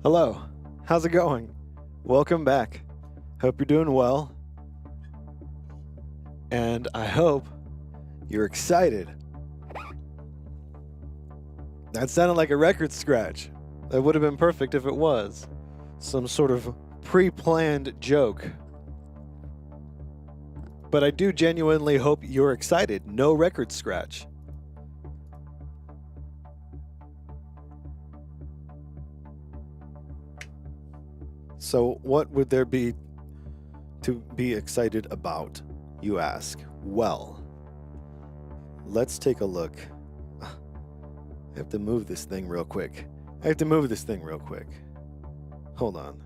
Hello, how's it going? Welcome back. Hope you're doing well. And I hope you're excited. That sounded like a record scratch. That would have been perfect if it was. Some sort of pre-planned joke. But I do genuinely hope you're excited. No record scratch. So what would there be to be excited about, you ask? Well, let's take a look. I have to move this thing real quick. Hold on.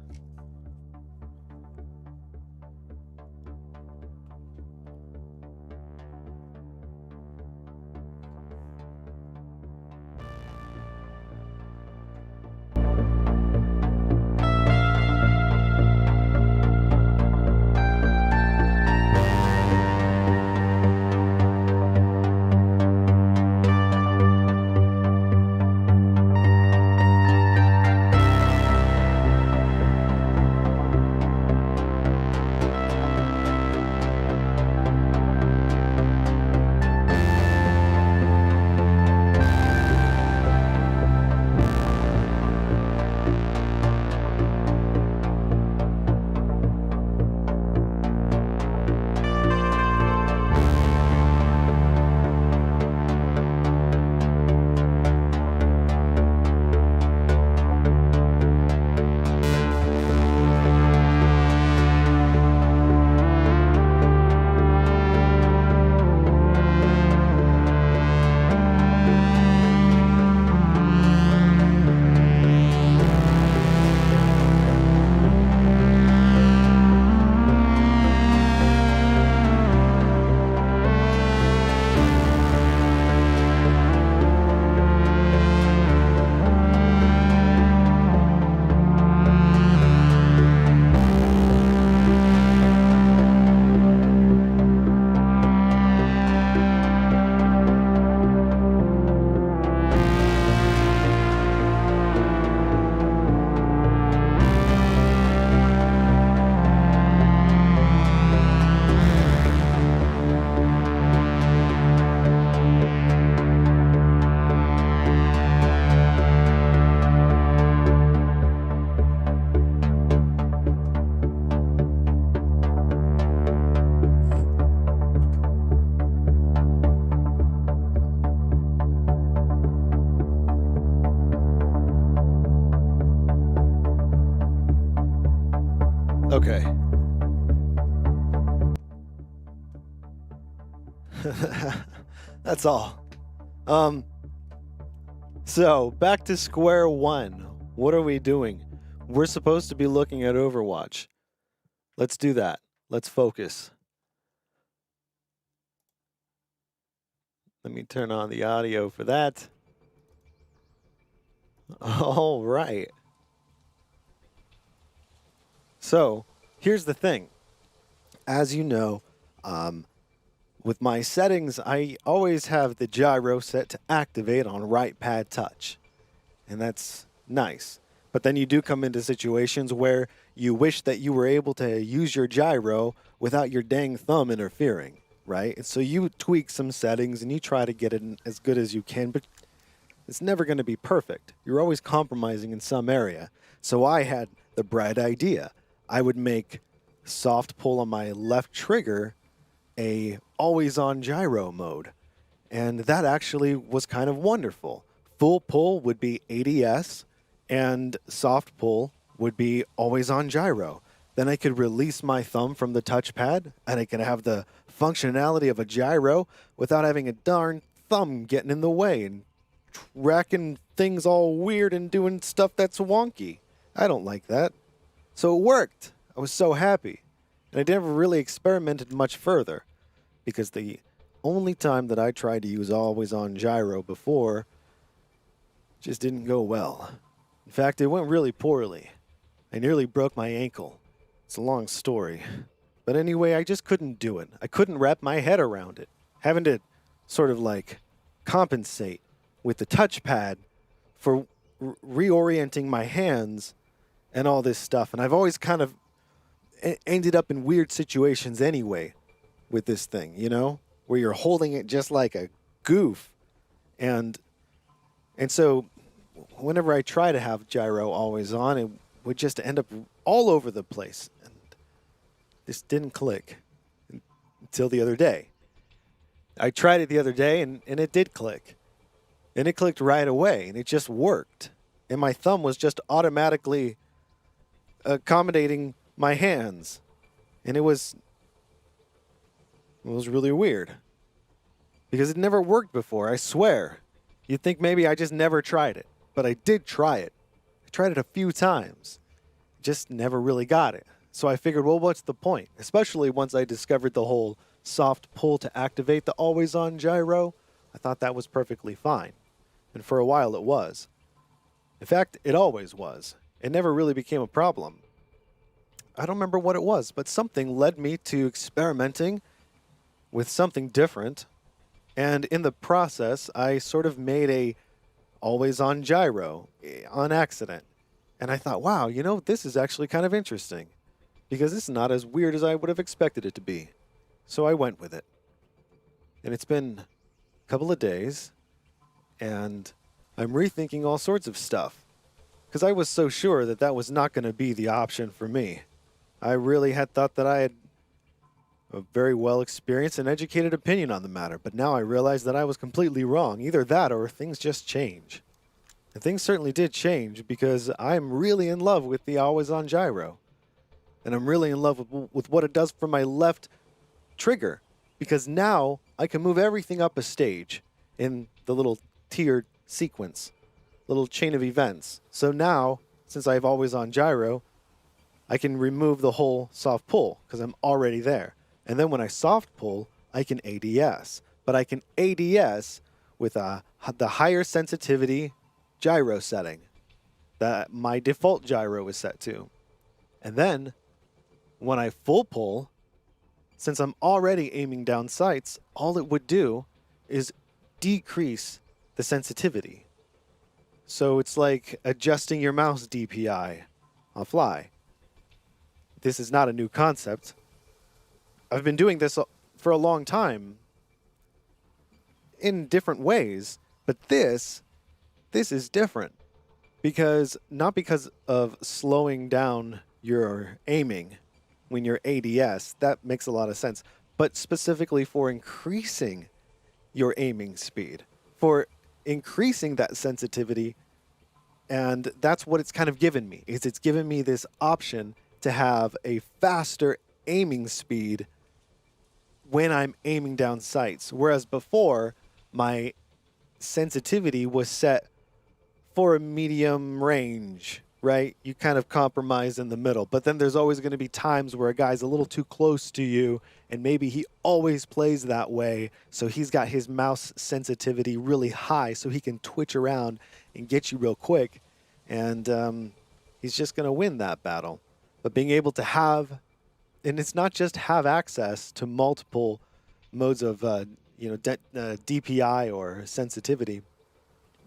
Okay. That's all. So back to square one. What are we doing? We're supposed to be looking at Overwatch. Let's do that. Let's focus. Let me turn on the audio for that. All right. So here's the thing. As you know, with my settings, I always have the gyro set to activate on right pad touch. And that's nice. But then you do come into situations where you wish that you were able to use your gyro without your dang thumb interfering, right? And so you tweak some settings and you try to get it as good as you can, but it's never going to be perfect. You're always compromising in some area. So I had the bright idea. I would make soft pull on my left trigger a always on gyro mode. And that actually was kind of wonderful. Full pull would be ADS and soft pull would be always on gyro. Then I could release my thumb from the touchpad and I could have the functionality of a gyro without having a darn thumb getting in the way and tracking things all weird and doing stuff that's wonky. I don't like that. So it worked. I was so happy. And I never really experimented much further because the only time that I tried to use always on gyro before just didn't go well. In fact, it went really poorly. I nearly broke my ankle. It's a long story. But anyway, I just couldn't do it. I couldn't wrap my head around it. Having to sort of like compensate with the touchpad for reorienting my hands and all this stuff. And I've always kind of ended up in weird situations anyway with this thing, you know, where you're holding it just like a goof. And so whenever I try to have gyro always on, it would just end up all over the place. And this didn't click until the other day. I tried it the other day, and it did click. And it clicked right away, and it just worked. And my thumb was just automatically accommodating my hands. And it was really weird. Because it never worked before, I swear. You'd think maybe I just never tried it. But I did try it. I tried it a few times. Just never really got it. So I figured, well, what's the point? Especially once I discovered the whole soft pull to activate the always-on gyro. I thought that was perfectly fine. And for a while it was. In fact, it always was. It never really became a problem. I don't remember what it was, but something led me to experimenting with something different. And in the process, I sort of made a always-on gyro on accident. And I thought, wow, you know, this is actually kind of interesting. Because it's not as weird as I would have expected it to be. So I went with it. And it's been a couple of days, and I'm rethinking all sorts of stuff. Because I was so sure that that was not going to be the option for me. I really had thought that I had a very well experienced and educated opinion on the matter, but now I realize that I was completely wrong. Either that or things just change. And things certainly did change, because I'm really in love with the always-on gyro. And I'm really in love with what it does for my left trigger, because now I can move everything up a stage in the little tiered sequence, little chain of events. So now, since I have always-on gyro, I can remove the whole soft pull because I'm already there. And then when I soft pull, I can ADS. But I can ADS with the higher sensitivity gyro setting that my default gyro is set to. And then when I full pull, since I'm already aiming down sights, all it would do is decrease the sensitivity. So it's like adjusting your mouse DPI on fly. This is not a new concept. I've been doing this for a long time in different ways, but this is different. Not because of slowing down your aiming when you're ADS, that makes a lot of sense, but specifically for increasing your aiming speed, for increasing that sensitivity. And that's what it's kind of given me, is it's given me this option to have a faster aiming speed when I'm aiming down sights. Whereas before, my sensitivity was set for a medium range, right? You kind of compromise in the middle. But then there's always going to be times where a guy's a little too close to you, and maybe he always plays that way, so he's got his mouse sensitivity really high so he can twitch around and get you real quick. And he's just going to win that battle. But being able to have, and it's not just have access to multiple modes of DPI or sensitivity,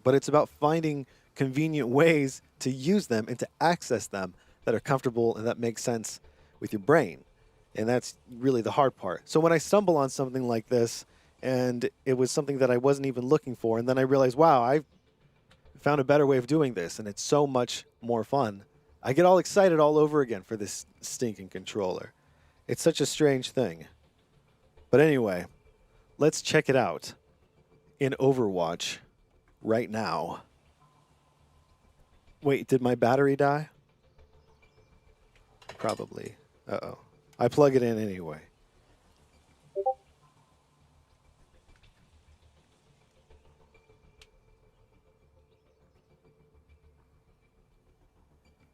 but it's about finding convenient ways to use them and to access them that are comfortable and that make sense with your brain. And that's really the hard part. So when I stumble on something like this, and it was something that I wasn't even looking for, and then I realized, wow, I found a better way of doing this, and it's so much more fun. I get all excited all over again for this stinking controller. It's such a strange thing. But anyway, let's check it out in Overwatch right now. Wait, did my battery die? Probably. Uh-oh. I plug it in anyway.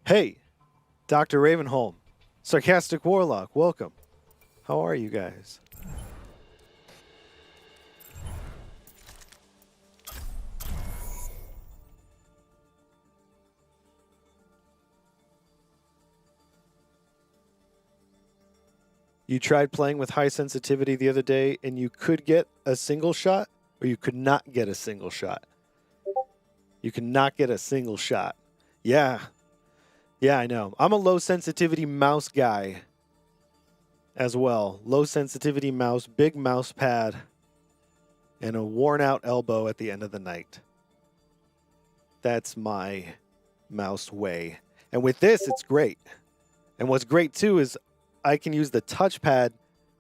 Hey, Dr. Ravenholm, Sarcastic Warlock, welcome. How are you guys? You tried playing with high sensitivity the other day, and you could get a single shot, or you could not get a single shot. You could not get a single shot. Yeah. Yeah, I know. I'm a low sensitivity mouse guy as well. Low sensitivity mouse, big mouse pad, and a worn out elbow at the end of the night. That's my mouse way. And with this, it's great. And what's great too is I can use the touchpad.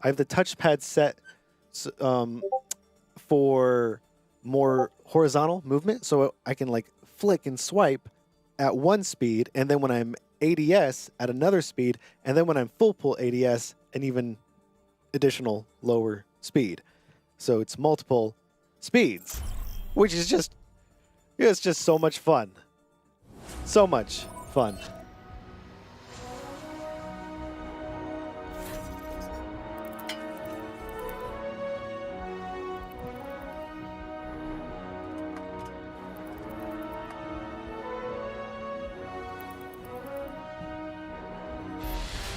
I have the touchpad set for more horizontal movement, so I can like flick and swipe at one speed, and then when I'm ADS at another speed, and then when I'm full pull ADS, an even additional lower speed. So it's multiple speeds, which is just, it's just so much fun. So much fun.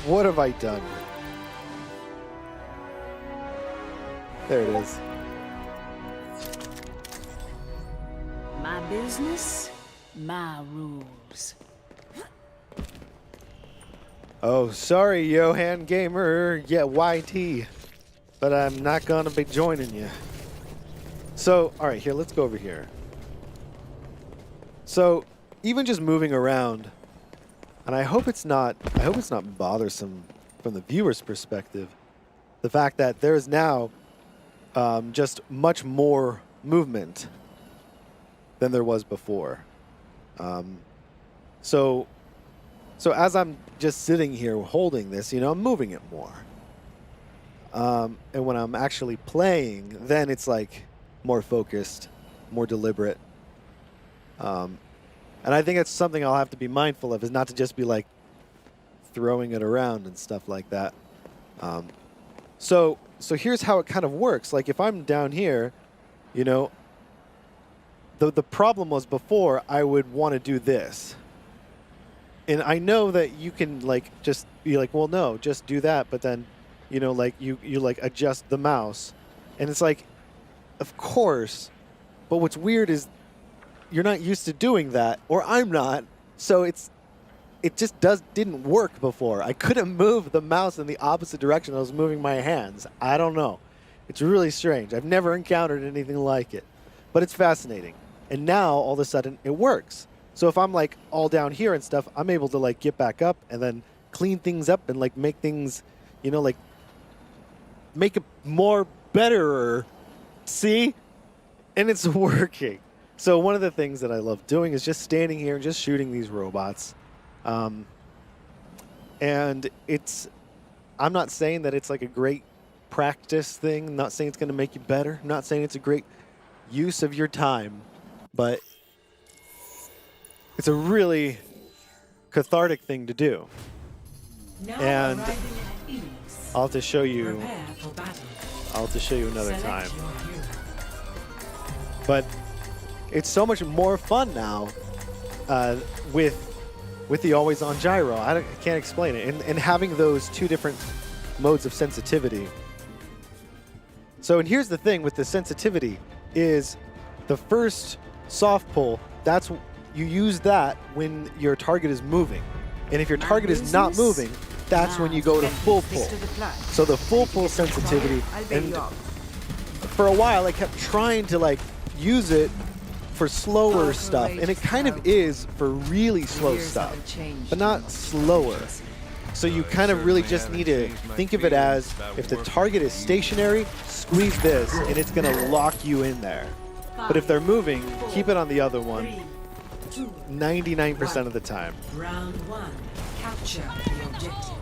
What have I done? There it is. My business, my rules. Oh, sorry, Johan Gamer. Yeah, YT. But I'm not gonna be joining you. So, all right, here, let's go over here. So, even just moving around, and I hope it's not bothersome from the viewer's perspective, the fact that there is now just much more movement than there was before. So as I'm just sitting here holding this, you know, I'm moving it more. And when I'm actually playing, then it's like more focused, more deliberate. And I think it's something I'll have to be mindful of, is not to just be like throwing it around and stuff like that. So here's how it kind of works. Like if I'm down here, you know, the problem was before I would want to do this. And I know that you can like just be like, well, no, just do that. But then, you know, like you like adjust the mouse. And it's like, of course. But what's weird is you're not used to doing that, or I'm not. So it just didn't work before. I couldn't move the mouse in the opposite direction I was moving my hands. I don't know. It's really strange. I've never encountered anything like it. But it's fascinating. And now, all of a sudden, it works. So if I'm like all down here and stuff, I'm able to like get back up and then clean things up and like make things, you know, like make it more betterer. See? And it's working. So one of the things that I love doing is just standing here and just shooting these robots. And I'm not saying that it's like a great practice thing. I'm not saying it's going to make you better. I'm not saying it's a great use of your time, but it's a really cathartic thing to do. And I'll have to show you. I'll have to show you another time. But it's so much more fun now with the always-on gyro. I can't explain it. And having those two different modes of sensitivity. So, and here's the thing with the sensitivity is the first soft pull, you use that when your target is moving. And if your target is not moving, that's when you go to full pull. So the full pull sensitivity, and for a while I kept trying to like use it for slower stuff, and it kind of is for really slow stuff, but not slower. So you kind of really just need to think of it as, if the target is stationary, squeeze this, and it's going to lock you in there. But if they're moving, keep it on the other one 99% of the time. Round one, capture the objective.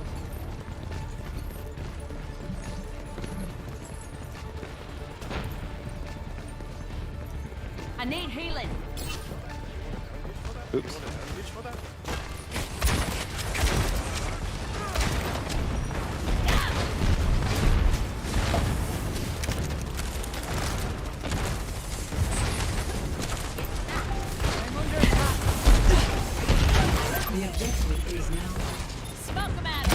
I need healing. Oops. The objective is now. Smoke them out.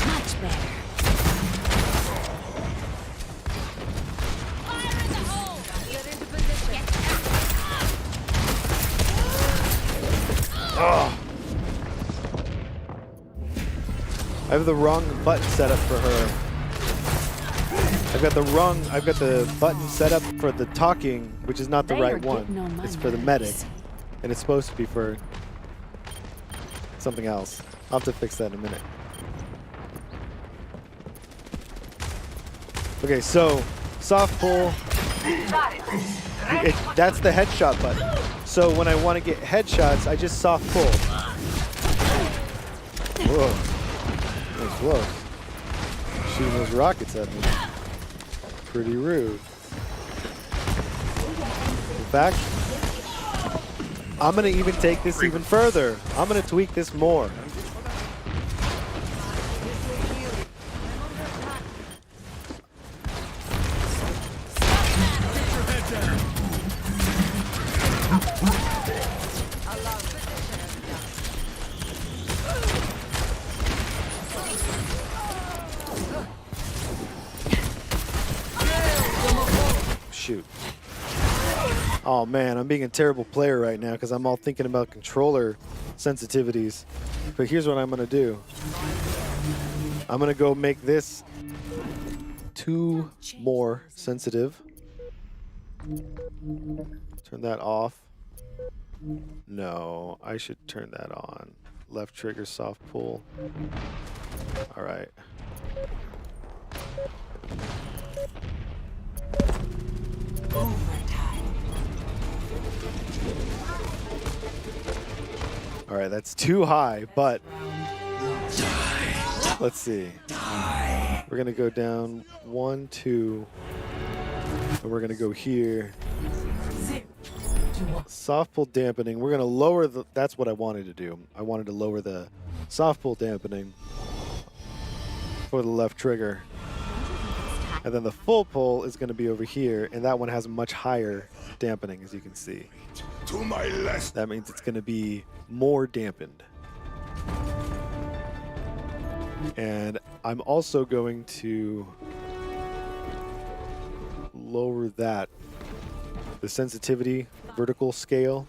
Much better. Oh. I have the wrong button set up for her. I've got the button set up for the talking, which is not the They are right one. getting on my It's for the medic, nerves. and it's supposed to be for something else. I'll have to fix that in a minute. Okay, so soft pull. That's the headshot button. So when I want to get headshots, I just soft pull. Whoa. That was close. Shooting those rockets at me. Pretty rude. In fact, I'm going to even take this even further. I'm going to tweak this more. Shoot. Oh man, I'm being a terrible player right now because I'm all thinking about controller sensitivities. But here's what I'm gonna do. I'm gonna go make this 2 more sensitive. Turn that off. No, I should turn that on. Left trigger soft pull. All right. All right, that's too high, but let's see. We're gonna go down 1, 2, and we're gonna go here. Soft pull dampening. We're gonna lower the. That's what I wanted to do. I wanted to lower the soft pull dampening for the left trigger, and then the full pull is gonna be over here, and that one has much higher dampening, as you can see. To my left. That means it's going to be more dampened. And I'm also going to lower the sensitivity vertical scale,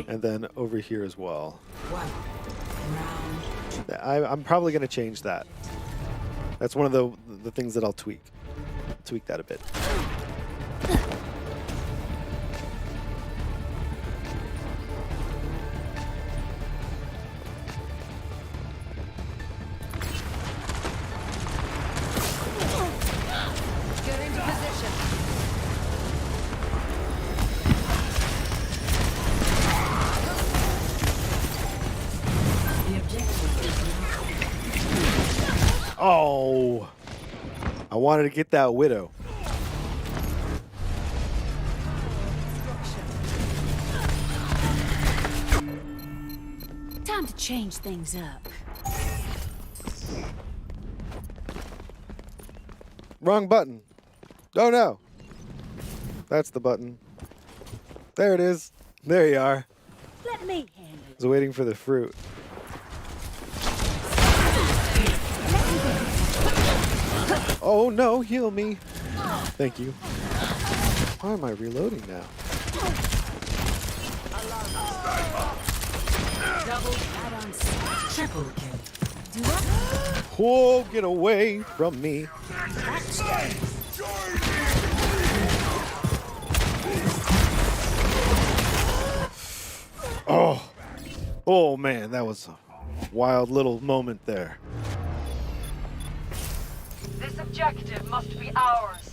and then over here as well. I'm probably going to change that. That's one of the things that I'll tweak. Tweak that a bit. Oh, I wanted to get that widow. Time to change things up. Wrong button. Oh no. That's the button. There it is. There you are. Let me handle I was waiting for the fruit. Oh no, heal me. Thank you. Why am I reloading now? double add-on triple kill. Do what? Whoa, get away from me. Oh. Oh man, that was a wild little moment there. This objective must be ours.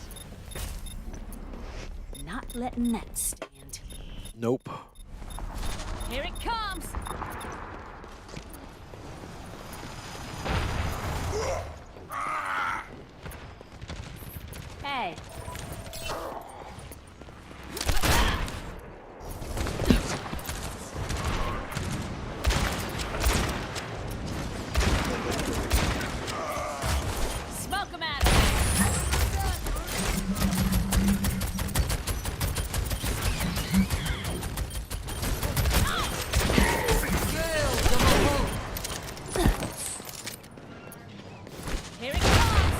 Not letting that stand. Nope. Here it comes. Hey. Smoke 'em at 'em. Here it comes.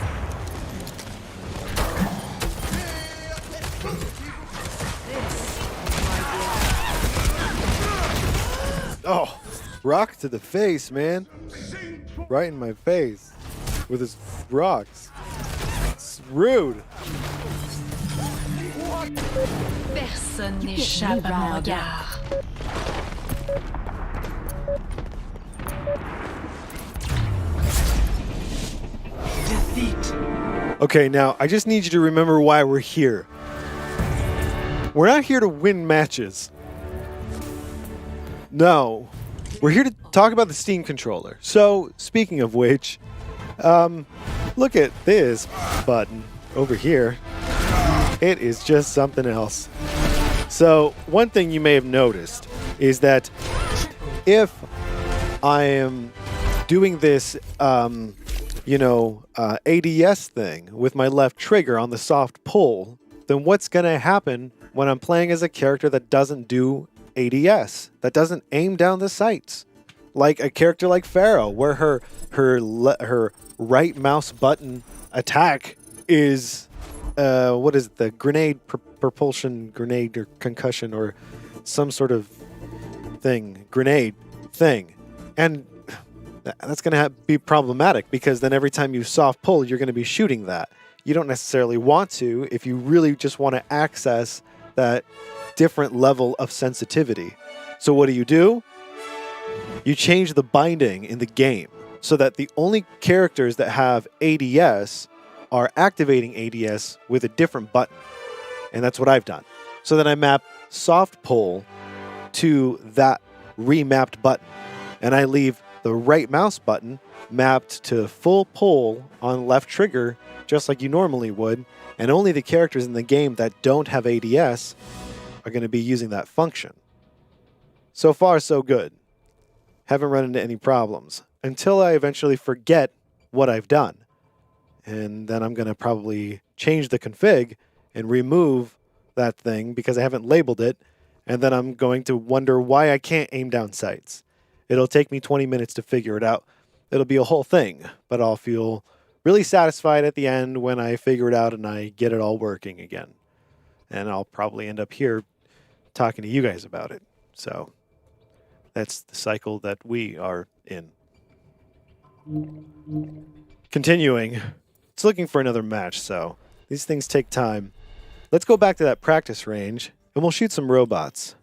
Oh, rock to the face, man. Right in my face with his rocks. It's rude. Personne n'échappe à mon regard. Okay, now I just need you to remember why we're here. We're not here to win matches. No, we're here to talk about the Steam controller. So, speaking of which, look at this button over here. It is just something else. So, one thing you may have noticed is that if I am doing this, ADS thing with my left trigger on the soft pull, then what's going to happen when I'm playing as a character that doesn't do ADS, that doesn't aim down the sights? Like a character like Pharaoh, where her right mouse button attack is, what is it, the grenade, propulsion grenade or concussion or some sort of thing, grenade thing. And that's going to be problematic because then every time you soft pull, you're going to be shooting that. You don't necessarily want to if you really just want to access that different level of sensitivity. So what do? You change the binding in the game so that the only characters that have ADS are activating ADS with a different button. And that's what I've done. So then I map soft pull to that remapped button. And I leave the right mouse button mapped to full pull on left trigger, just like you normally would, and only the characters in the game that don't have ADS are going to be using that function. So far, so good. Haven't run into any problems until I eventually forget what I've done. And then I'm going to probably change the config and remove that thing because I haven't labeled it, and then I'm going to wonder why I can't aim down sights. It'll take me 20 minutes to figure it out. It'll be a whole thing, but I'll feel really satisfied at the end when I figure it out and I get it all working again. And I'll probably end up here talking to you guys about it. So that's the cycle that we are in. Continuing. It's looking for another match, so these things take time. Let's go back to that practice range and we'll shoot some robots.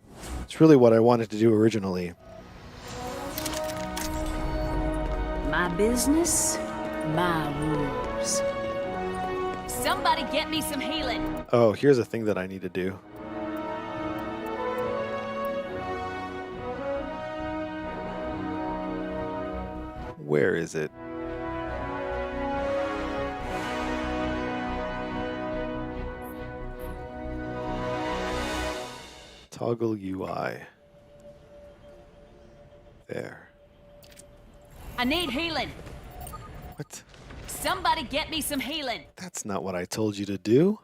It's really what I wanted to do originally. My business, my rules. Somebody get me some healing. Oh, here's a thing that I need to do. Where is it? Toggle UI. There. I need healing. What? Somebody get me some healing. That's not what I told you to do.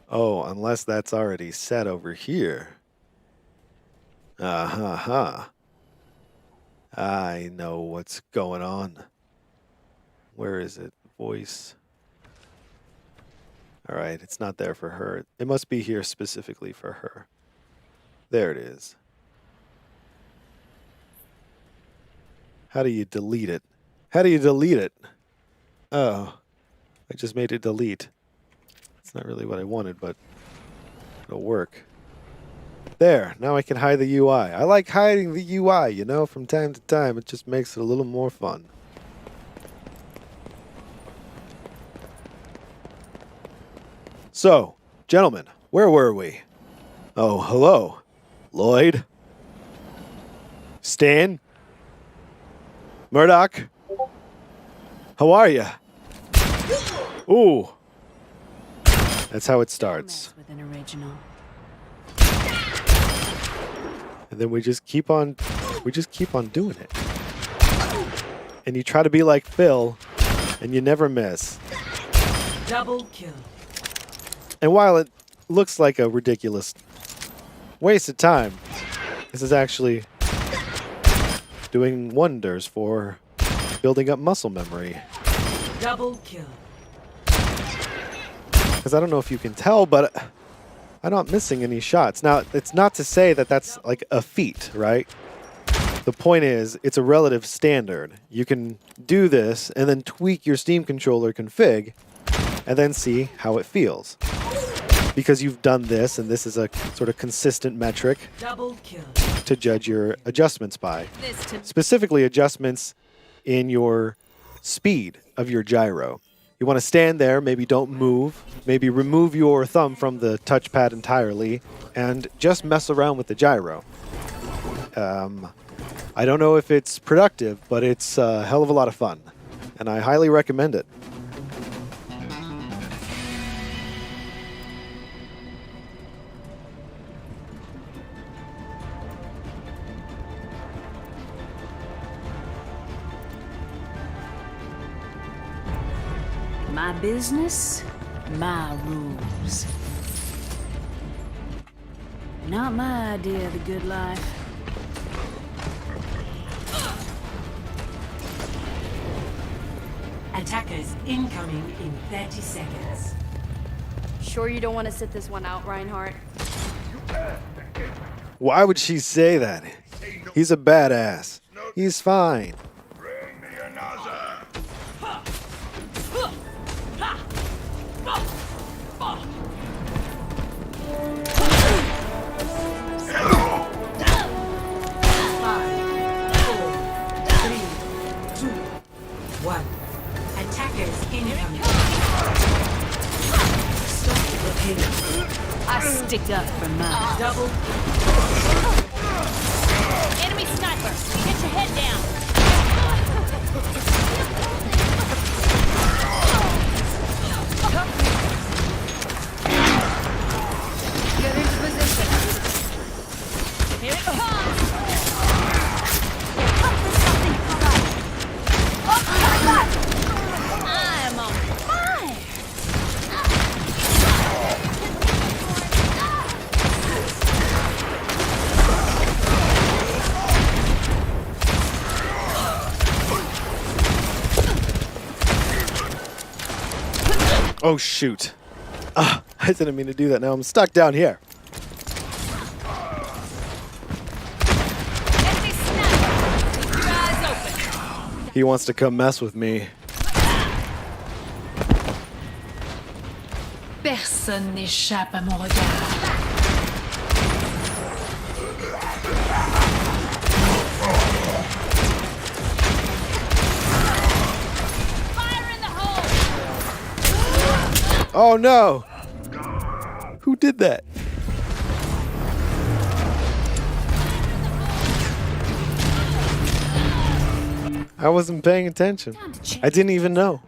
Oh, unless that's already set over here. I know what's going on. Where is it? Voice. All right, it's not there for her. It must be here specifically for her. There it is. How do you delete it? How do you delete it? Oh, I just made it delete. It's not really what I wanted, but it'll work. There, now I can hide the UI. I like hiding the UI, you know, from time to time. It just makes it a little more fun. So, gentlemen, where were we? Oh, hello. Lloyd? Stan? Murdoch? How are you? Ooh. That's how it starts. With an original. And then we just keep on doing it. And you try to be like Phil, and you never miss. Double kill. And while it looks like a ridiculous waste of time, this is actually doing wonders for building up muscle memory. Double kill. Because I don't know if you can tell, but I'm not missing any shots. Now, it's not to say that that's like a feat, right? The point is, it's a relative standard. You can do this and then tweak your Steam controller config and then see how it feels. Because you've done this, and this is a sort of consistent metric Double kill. to judge your adjustments by. This to Specifically, adjustments in your speed of your gyro. You want to stand there, maybe don't move, maybe remove your thumb from the touchpad entirely, and just mess around with the gyro. I don't know if it's productive, but it's a hell of a lot of fun, and I highly recommend it. my business, my rules. Not my idea of the good life. Attackers incoming in 30 seconds. Sure you don't want to sit this one out, Reinhardt? Why would she say that? He's a badass. He's fine. Bring me another. Attackers incoming. Stop the I sticked up for mine. double. Enemy sniper! Get your head down! Get into position. Here it comes! I'm on fire! Oh, shoot. Ah, I didn't mean to do that. Now I'm stuck down here. Enemy sniper! Keep your eyes open! He wants to come mess with me. Personne n'échappe à mon regard. Fire in the hole! Oh, no. Who did that? I wasn't paying attention. I didn't even know.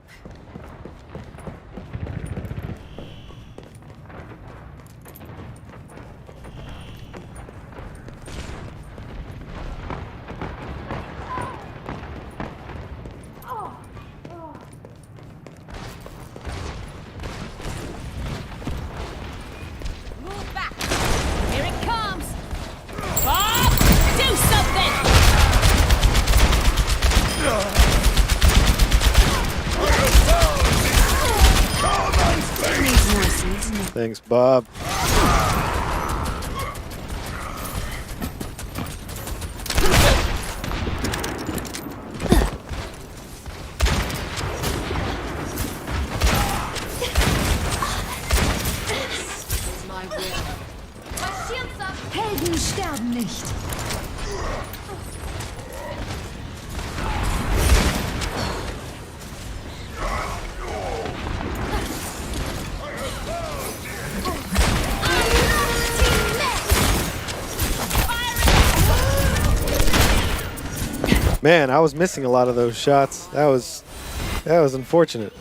Move back! Here it comes! Bob! Do something! Thanks, Bob. Helden sterben nicht! Man, I was missing a lot of those shots. That was unfortunate.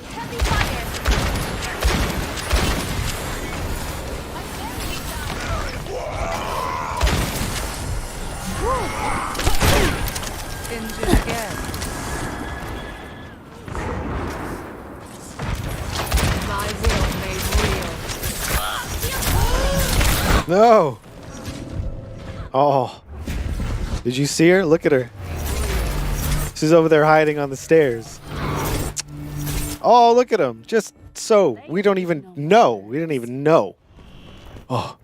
Injured again. My will made real. No. Oh. Did you see her? Look at her. She's over there hiding on the stairs. Oh, look at him. Just so. We don't even know. We didn't even know. Oh.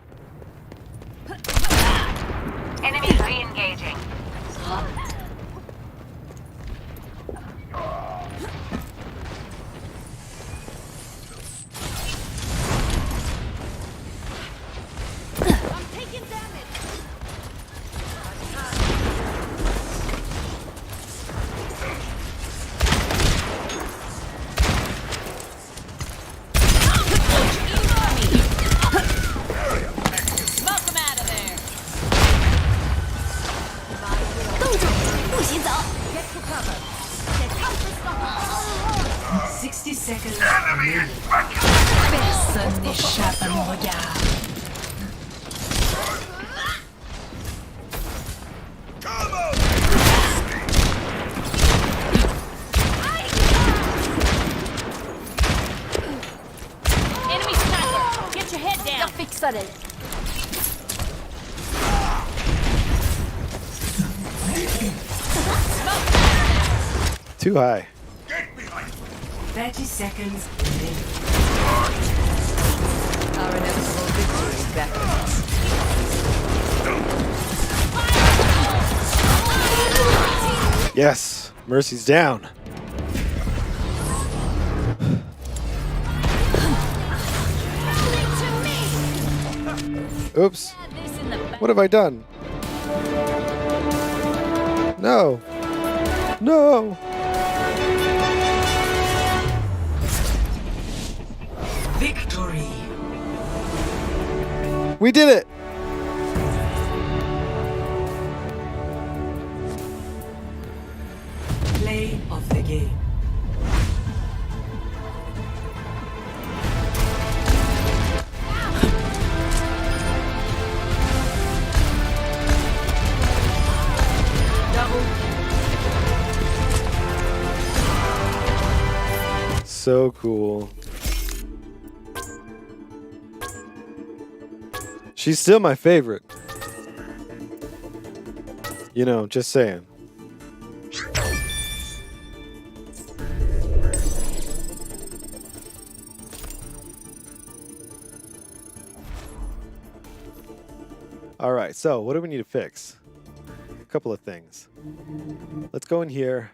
Engaging. I'm taking damage. Smoke him out of there. 动住，不许走。 Get to cover. Get out for cover. 60 seconds. Personne n'échappe à mon regard. Enemy sniper. Get your head Jag down. fixar dig. Too high. 30 seconds. Our inevitable victory is back with us. Yes, Mercy's down. Oops. This in the back. What have I done? No. No. Victory. We did it. Play of the game. Double. So cool. She's still my favorite. You know, just saying. All right, so what do we need to fix? A couple of things. Let's go in here.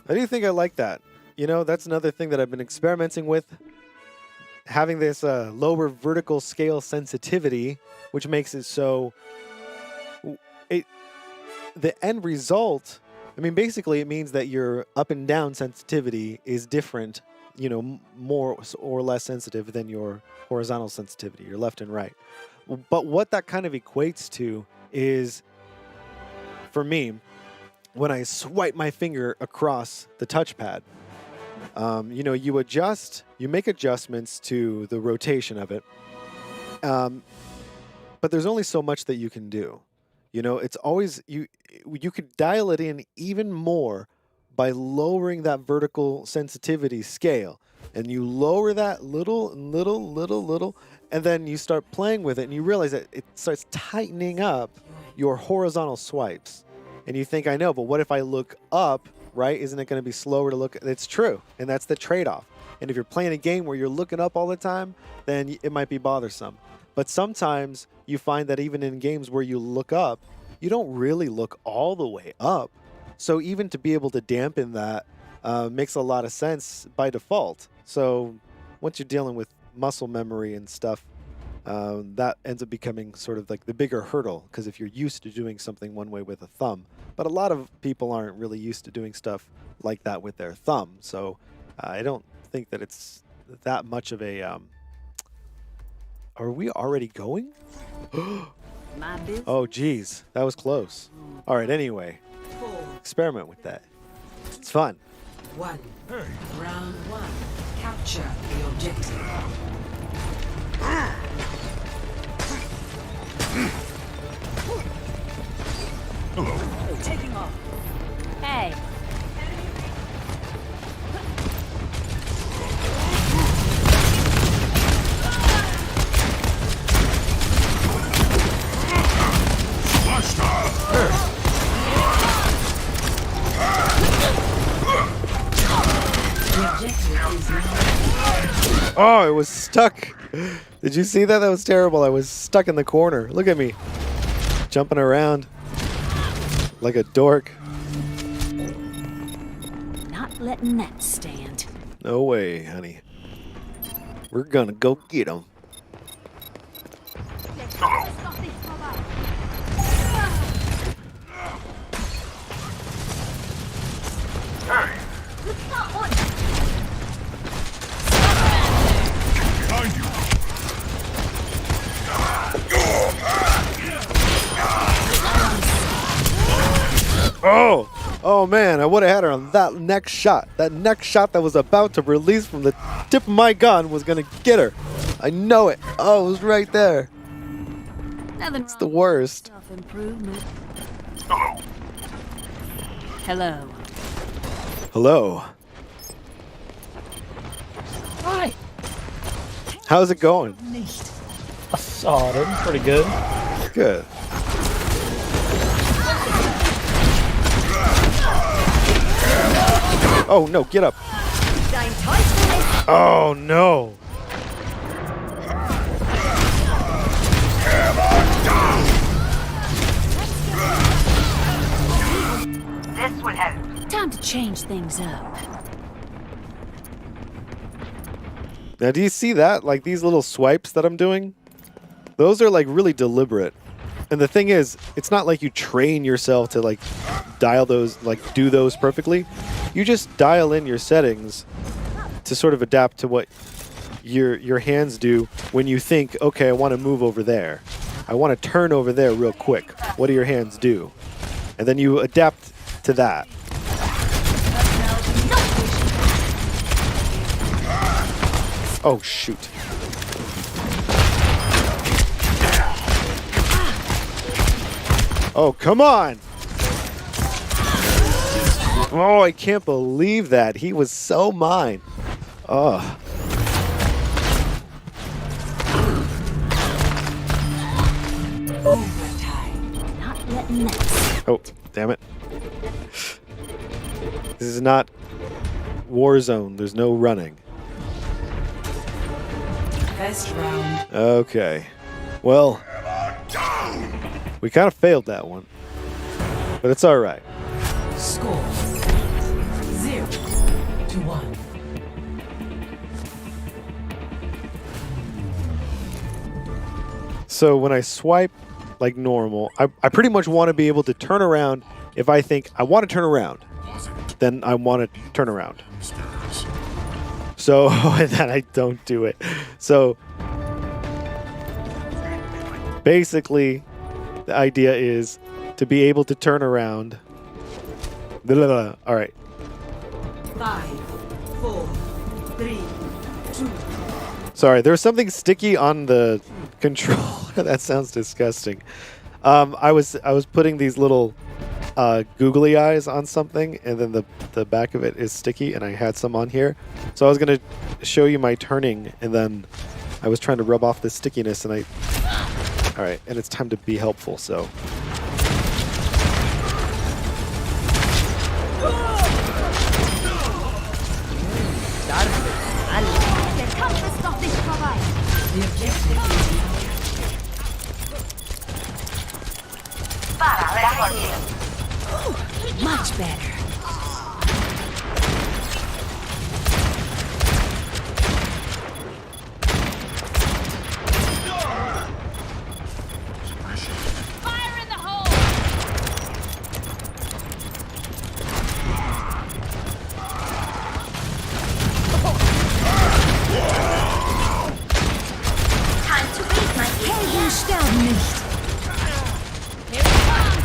I do think I like that. You know, that's another thing that I've been experimenting with. Having this lower vertical scale sensitivity, which makes it so the end result, I mean, basically it means that your up and down sensitivity is different, you know, more or less sensitive than your horizontal sensitivity, your left and right. But what that kind of equates to is, for me, when I swipe my finger across the touchpad, you know, you make adjustments to the rotation of it, but there's only so much that you can do. You know, it's always, you could dial it in even more by lowering that vertical sensitivity scale. And you lower that little, and then you start playing with it, and you realize that it starts tightening up your horizontal swipes. And you think, I know, but what if I look up, right? Isn't it going to be slower to look? It's true, and that's the trade-off. And if you're playing a game where you're looking up all the time, then it might be bothersome. But sometimes you find that even in games where you look up, you don't really look all the way up. So even to be able to dampen that makes a lot of sense by default. So once you're dealing with muscle memory and stuff, that ends up becoming sort of like the bigger hurdle, because if you're used to doing something one way with a thumb, but a lot of people aren't really used to doing stuff like that with their thumb. So I don't think that it's that much of a... Are we already going? My business. Oh, geez. That was close. All right, anyway. 4, Experiment with that. It's fun. 1. Round 1. Capture the objective. Taking off. Hey. The objective is now Oh, it was stuck Did you see that? That was terrible. I was stuck in the corner. Look at me. Jumping around like a dork. Not letting that stand. No way, honey. We're gonna go get him. Hey! Behind you! Oh! Oh man, I would have had her on that next shot. That next shot that was about to release from the tip of my gun was gonna get her. I know it. Oh, it was right there. Nothing It's the worst. Self-improvement. Hello. Hello. Hello. Hi. How's it going? I saw them. Pretty good. Good. Oh no, get up. Oh no. This would help. Time to change things up. Now do you see that? Like these little swipes that I'm doing? Those are like really deliberate. And the thing is, it's not like you train yourself to like dial those, like do those perfectly. You just dial in your settings to sort of adapt to what your hands do when you think, okay, I want to move over there. I want to turn over there real quick. What do your hands do? And then you adapt to that. Oh, shoot. Oh, come on! Oh, I can't believe that. He was so mine. Oh. Overtime. Not letting that. Oh, damn it. This is not Warzone. There's no running. First round. Okay. Well, we kind of failed that one. But it's all right. Score 0-1. So when I swipe like normal, I pretty much want to be able to turn around. If I think I want to turn around, then I want to turn around. So then I don't do it. So basically, the idea is to be able to turn around. All right. 5, 4, 3, 2. Sorry, there was something sticky on the controller. That sounds disgusting. I was putting these little googly eyes on something, and then the back of it is sticky, and I had some on here. So I was gonna show you my turning, and then I was trying to rub off the stickiness, and all right, and it's time to be helpful. So. The objective is Much better. Fire in the hole. Time to beat my Helden sterben nicht. Here it comes.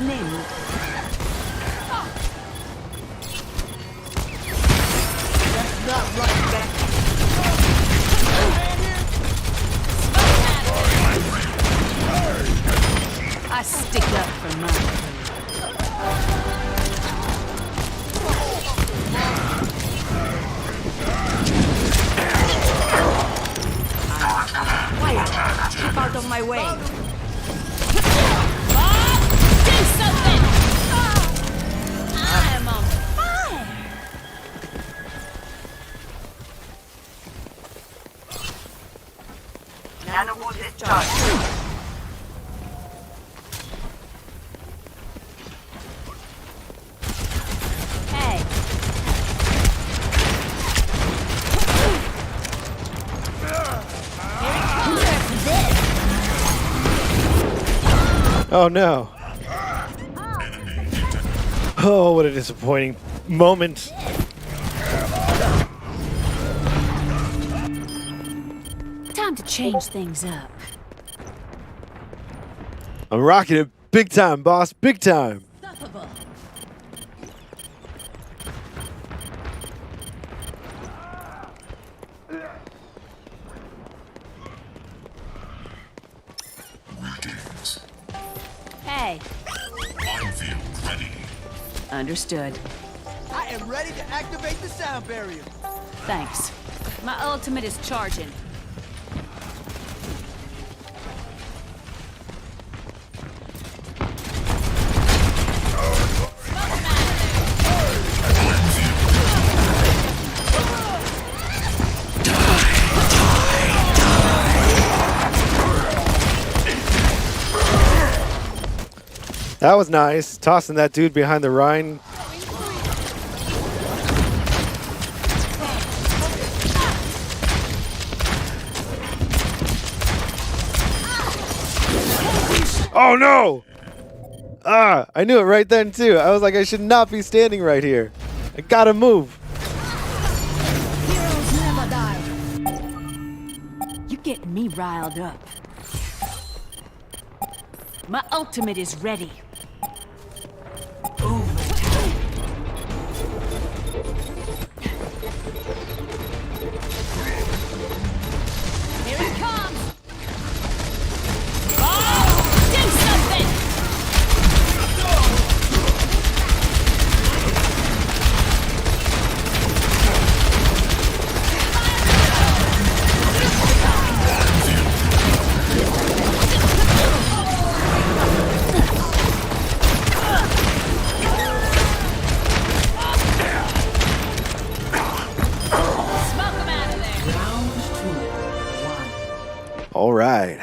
Nimm. That's not right back. I stick up for mine. Quiet. Keep out of my way. Bob, do something. I'm on fire. Nanobot is charged. Hey. Oh no. Oh, what a disappointing moment. Time to change things up. I'm rocking it big time, boss. Big time. Unstoppable. Greetings. Hey. Minefield ready. Understood. I am ready to activate the sound barrier. Thanks. My ultimate is charging. That was nice. Tossing that dude behind the Rhine. Oh no! Ah, I knew it right then too. I was like, I should not be standing right here. I gotta move. Heroes never die. You get me riled up. My ultimate is ready. Here it comes. Oh, do something. Smoke 'em out of there. Round 2. 1. All right.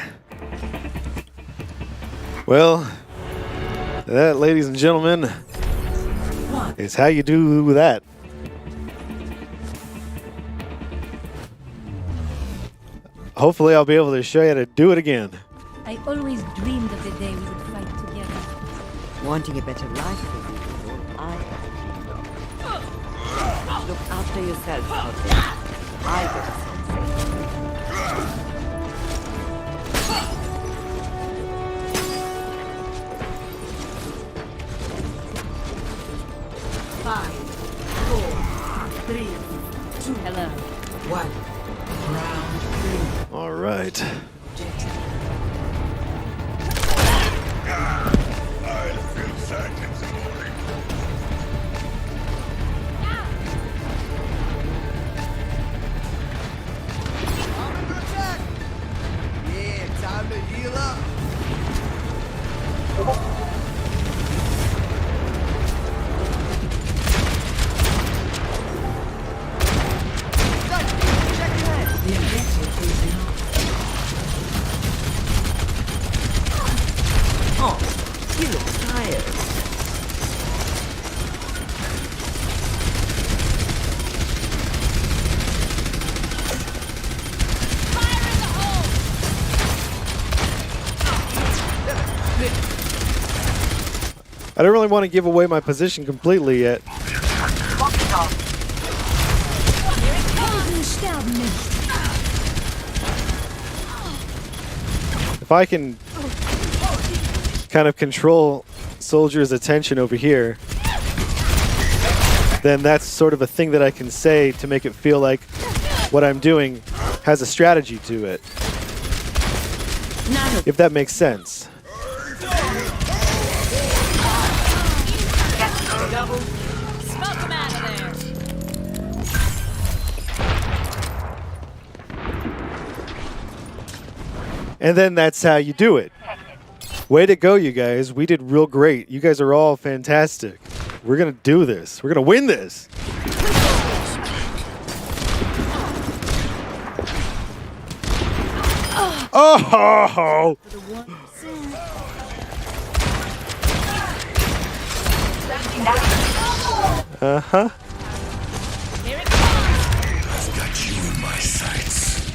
Well, that, ladies and gentlemen, is how you do that. Hopefully, I'll be able to show you how to do it again. I always dreamed of the day we would fight together. Wanting a better life for you is all I have. Look after yourself out there. I better stay. 5, 4, 3, 2, Hello. 1. Round 3. All right. I'll feel sadness morning. Under attack. Yeah, time to heal up. Check your head. The objective is enough. Oh, you look tired. Fire in the hole. I don't really want to give away my position completely yet. Lock it off. Helden sterben nicht. If I can kind of control soldiers' attention over here, then that's sort of a thing that I can say to make it feel like what I'm doing has a strategy to it. If that makes sense. Smoke 'em out of there. And then that's how you do it. Way to go, you guys. We did real great. You guys are all fantastic. We're going to do this. We're going to win this. Oh! For the 1%. Uh-huh. Here it comes. I've got you in my sights.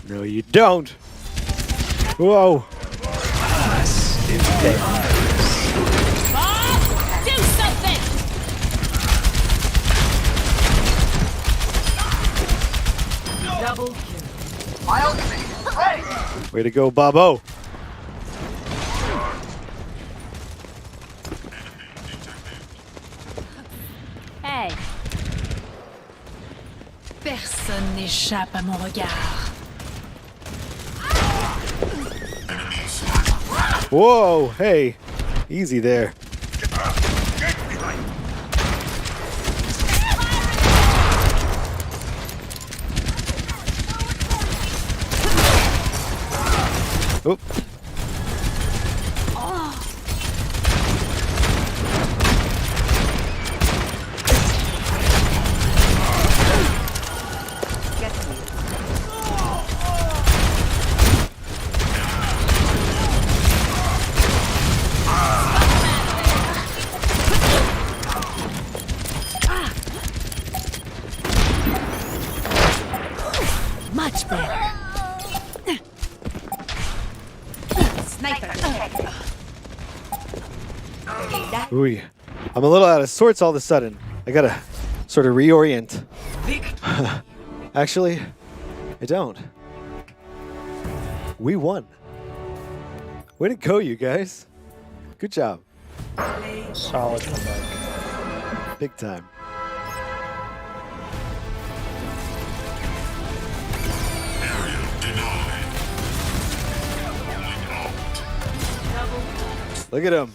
No, you don't. Whoa. Bob, do something. Double kill. My ultimate is ready. Way to go, Bobo. Hey. Personne n'échappe à mon regard. Whoa, hey. Easy there. Oop. Get me. Much better. Ooh. I'm a little out of sorts all of a sudden. I gotta sort of reorient. Actually, I don't. We won. Way to go, you guys. Good job. Solid comeback. Big time. Area denied. Rolling out. Look at him.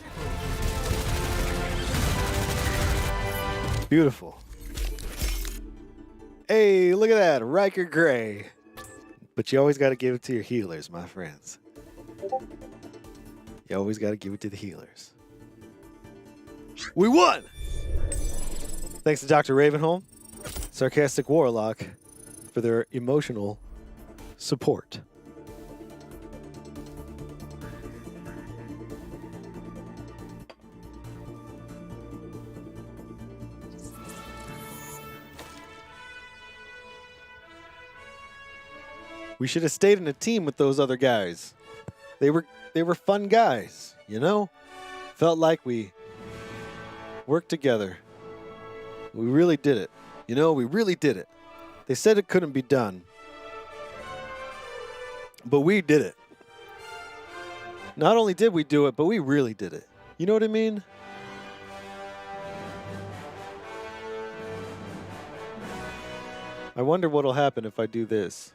Beautiful. Hey, look at that. Ryker Gray. But you always got to give it to your healers, my friends. You always got to give it to the healers. We won! Thanks to Dr. Ravenholm, Sarcastic Warlock, for their emotional support. We should have stayed in a team with those other guys. They were fun guys, you know? Felt like we worked together. We really did it. You know, we really did it. They said it couldn't be done. But we did it. Not only did we do it, but we really did it. You know what I mean? I wonder what'll happen if I do this.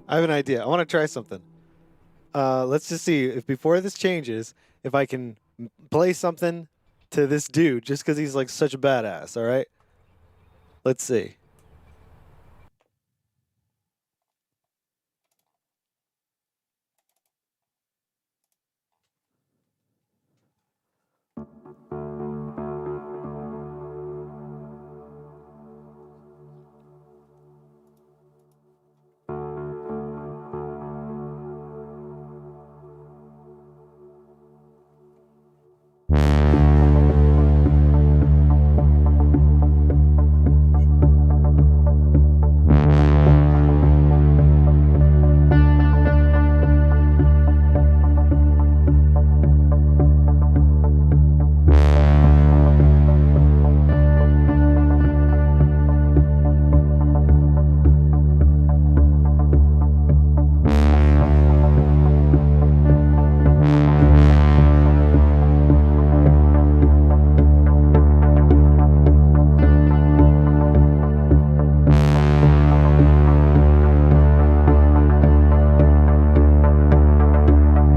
I have an idea. I want to try something. Let's just see if before this changes, if I can play something to this dude just because he's like such a badass. All right. Let's see.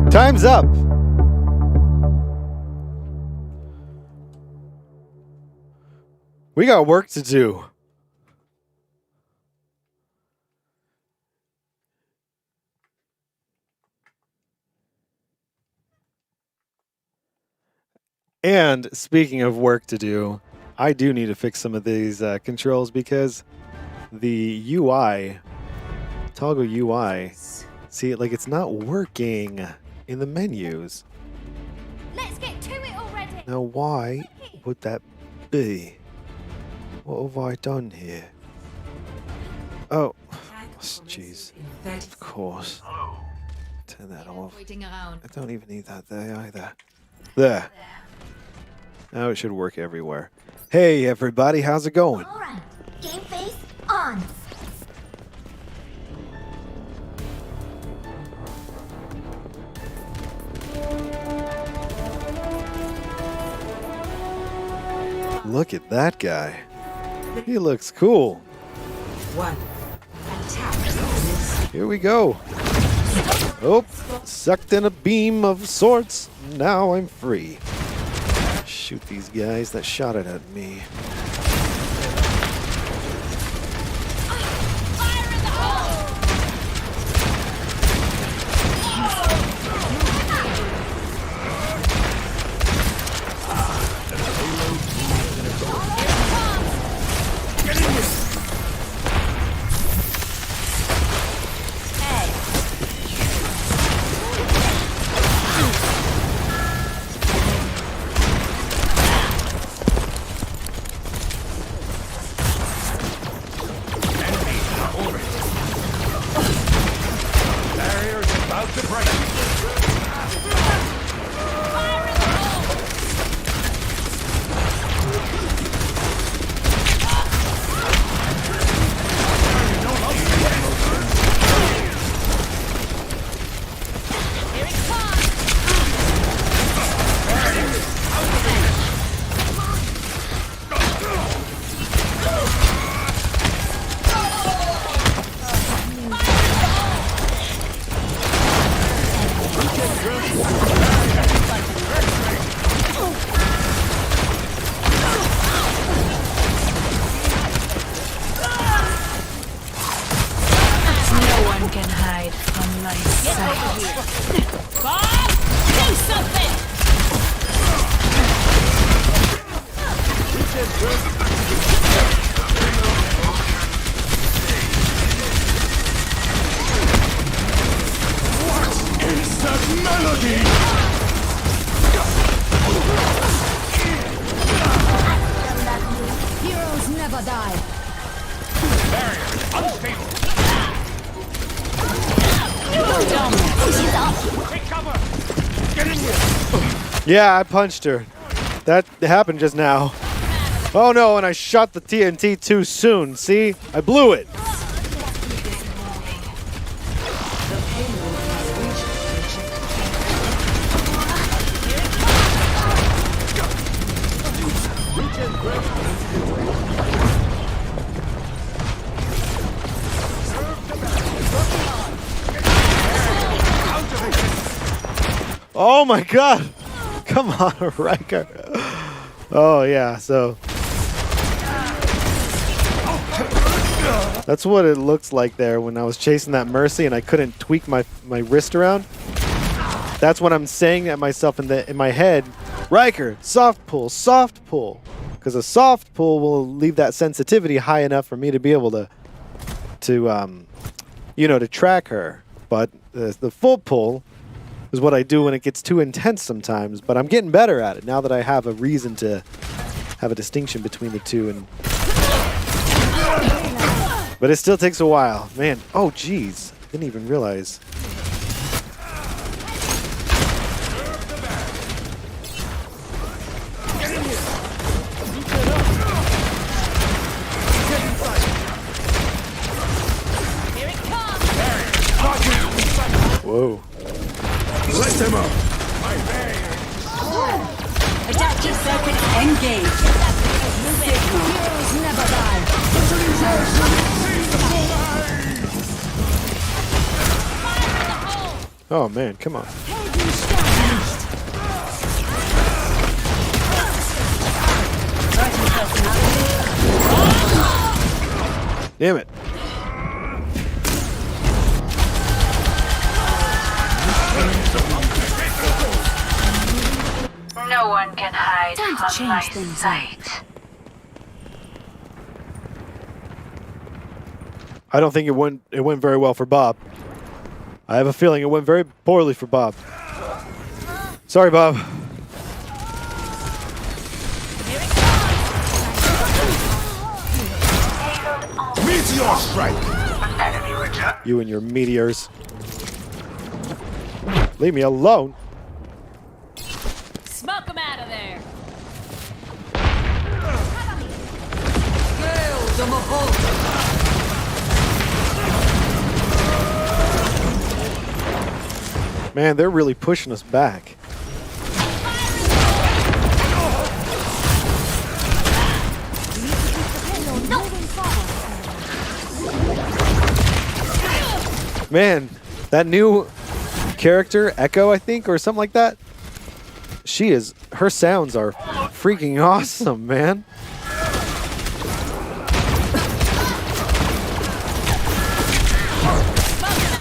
Time's up. We got work to do. And speaking of work to do, I do need to fix some of these controls because the UI, toggle UI, see, like it's not working in the menus. Let's get to it already. Now, why would that be? What have I done here? Oh, jeez. Of course. Turn that off. Waiting around. I don't even need that there either. There. Now it should work everywhere. Hey, everybody, how's it going? All right. Game face on. Look at that guy. He looks cool. One. Attack. Here we go. Oh, sucked in a beam of sorts. Now I'm free. Shoot these guys that shot it at me. Fire in the hole. Yeah, I punched her. That happened just now. Oh no, and I shot the TNT too soon. See? I blew it. Oh my god! Come on, Ryker. Oh yeah, so that's what it looks like there when I was chasing that Mercy and I couldn't tweak my wrist around. That's what I'm saying at myself in my head. Ryker, soft pull, because a soft pull will leave that sensitivity high enough for me to be able to track her. But the full pull is what I do when it gets too intense sometimes. But I'm getting better at it now that I have a reason to have a distinction between the two. But it still takes a while, man. Oh, geez, didn't even realize. Whoa. Let them up. Adaptive circuit engaged. Heroes never die. Oh man, come on. Damn it. No one can hide Time to from my change things sight. I don't think it went very well for Bob. I have a feeling it went very poorly for Bob. Sorry, Bob. Meteor strike. Enemy return. You and your meteors. Leave me alone. Smoke him out of there. Man, they're really pushing us back. Man, that new character, Echo, I think, or something like that. Her sounds are freaking awesome, man.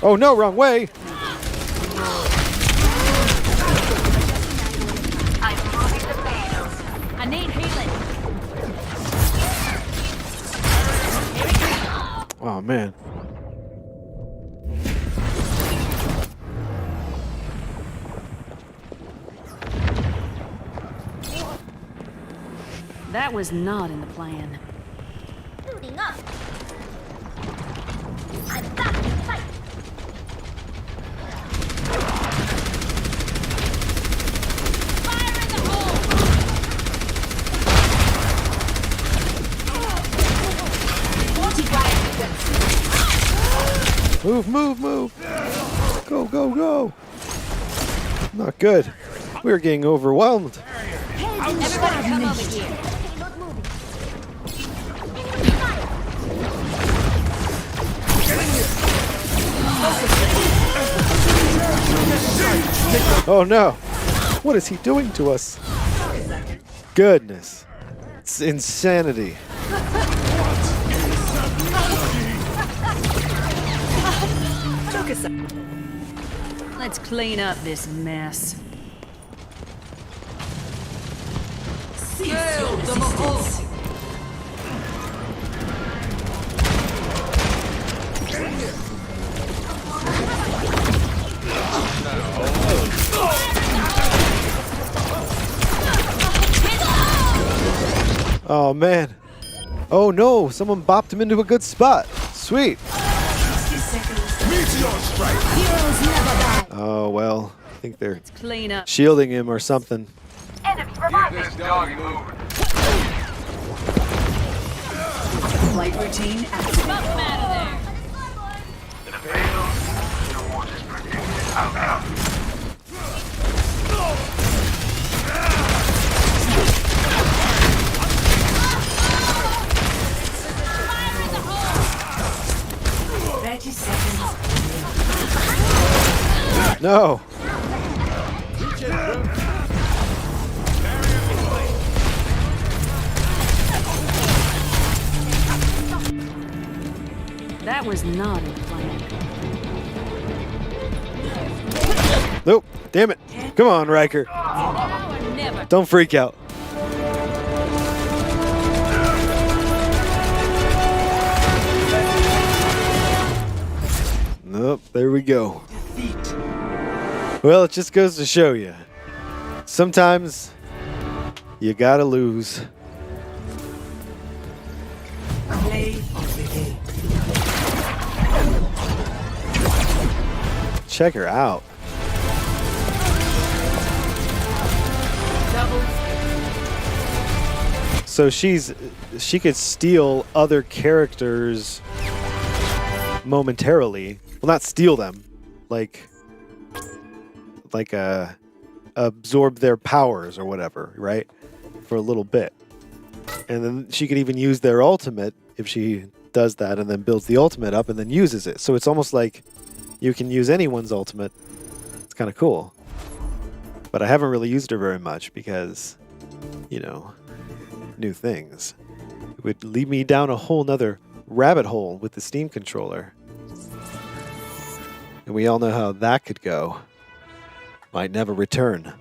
Oh no, wrong way. I need healing. Oh man. That was not in the plan. Suiting up. I'm back in fight. Fire in the hole. Move, move, move. Go, go, go. Not good. We're getting overwhelmed. Everybody come over here. Oh no. What is he doing to us? Goodness. It's insanity. Let's clean up this mess. Oh man. Oh no, someone bopped him into a good spot. Sweet. Meteor strike. Oh well, I think they're Clean up. shielding him or something. Enemy reviving. Flight routine active. Smoke him out of there. Fire in the hole. 30 seconds. No. That was not a plan. Nope. Damn it. Come on, Ryker. Now or never. Don't freak out. Nope. There we go. Well, it just goes to show you. Sometimes you gotta lose. Play of the game. Check her out. So she could steal other characters momentarily. Well, not steal them, like absorb their powers or whatever, right? For a little bit. And then she could even use their ultimate if she does that and then builds the ultimate up and then uses it. So it's almost like you can use anyone's ultimate. It's kind of cool. But I haven't really used her very much because, you know, new things. It would lead me down a whole nother rabbit hole with the Steam controller. And we all know how that could go. Might never return.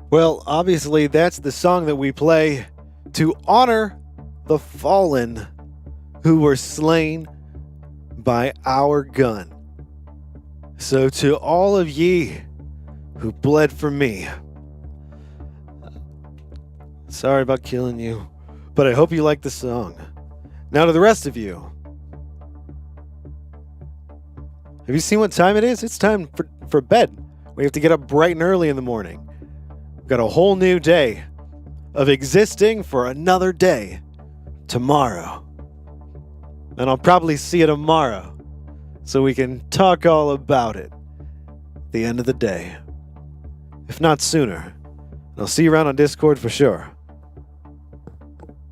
Well, obviously, that's the song that we play to honor the fallen who were slain by our gun. So, to all of ye who bled for me, sorry about killing you, but I hope you like the song. Now, to the rest of you, have you seen what time it is? It's time for bed. We have to get up bright and early in the morning. We've got a whole new day of existing for another day tomorrow. And I'll probably see you tomorrow so we can talk all about it at the end of the day. If not sooner. I'll see you around on Discord for sure.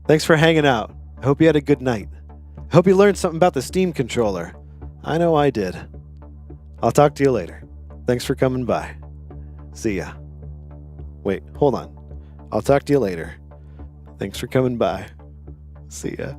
Thanks for hanging out. I hope you had a good night. I hope you learned something about the Steam controller. I know I did. I'll talk to you later. Thanks for coming by. See ya. Wait, hold on. I'll talk to you later. Thanks for coming by. See ya.